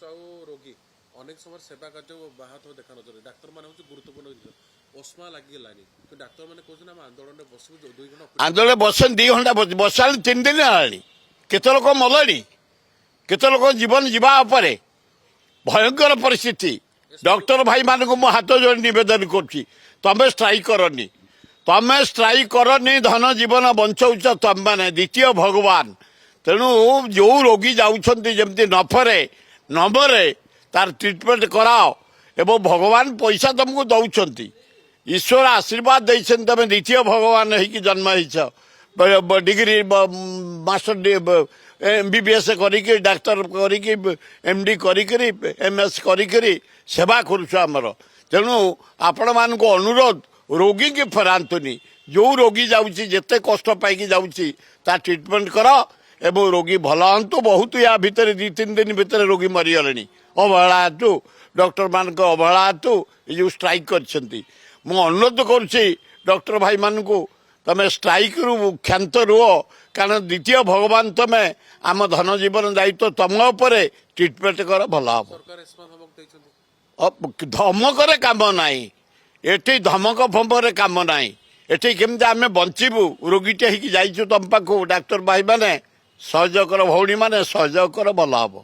ଆଉ ରୋଗୀ ଅନେକ ସମୟ ସେବା କାର୍ଯ୍ୟ ବାହାତ ଦେଖା ନଯାଉଛି ଡାକ୍ତର ମାନେ ହଉଛି ଗୁରୁତ୍ୱପୂର୍ଣ୍ଣ ଜିନିଷ ଅସ୍ମା ଲାଗିଗଲାଣି କିନ୍ତୁ ଡାକ୍ତର ମାନେ କହୁଛନ୍ତି ଆମେ ଆନ୍ଦୋଳନରେ ବସିବୁ 2 ଘଣ୍ଟା ଆନ୍ଦୋଳନ ବସେন 2 ଘଣ୍ଟା ବସାଣି 3 ଦିନ ହେଲାଣି କେତେ ଲୋକ ମଲେଣି କେତେ ଲୋକ ଜୀବନ ଯିବା ଉପରେ ଭୟଙ୍କର ପରିସ୍ଥିତି ଡକ୍ଟର ଭାଇ ମାନଙ୍କୁ ମୁଁ ହାତ ଯୋଡ଼ି ନିବେଦନ କରୁଛି ତମେ ଷ୍ଟ୍ରାଇକ୍ କରନି ତମେ ଷ୍ଟ୍ରାଇକ୍ କରନି ଧନ ଜୀବନ ବଞ୍ଚଉଛ ତମେ ମାନେ ଦ୍ୱିତୀୟ ଭଗବାନ ତେଣୁ ଯେଉଁ ରୋଗୀ ଯାଉଛନ୍ତି ଯେମିତି ନମରେ ତାର ଟ୍ରିଟମେଣ୍ଟ କରାଅ ଏବଂ ଭଗବାନ ପଇସା ତମକୁ ଦଉଛନ୍ତି ଈଶ୍ୱର ଆଶୀର୍ବାଦ ଦେଇଛନ୍ତି ତମେ ଦ୍ୱିତୀୟ ଭଗବାନ ହେଇକି ଜନ୍ମ ହେଇଛ डिग्री मास्टर MBBS करिकी डाक्तर करिकी MD करिकी MS करिकी सेवा करुमर तेणु आपण मान अनुरोध रोगी की फेरातुनि जो रोगी जाऊँगी जिते कष्ट पाई जाऊँगी ता ट्रिटमेंट कर एवं रोगी भल हूँ बहुत या भितर 2-3 दिन भितर रोगी मरीगले अवहेला हेतु डॉक्टर मान अवहेला हेतु जो स्ट्राइक कर अनुरोध करुच्ची डॉक्टर भाई मान को तमें स्ट्राइक रु क्षांत रुह कारण द्वितीय भगवान तमें आम धन जीवन दायित्व तुम उपर ट्रिटमेंट कर भल हम धमक काम नाई एटी धमक फमक काम नाई एटी केमती आम बचबू रोगीटे होगी जाइछु तुम पाखु डाक्तर भाई माने सहयोग कर भौणी माने सहयोग कर भल हम।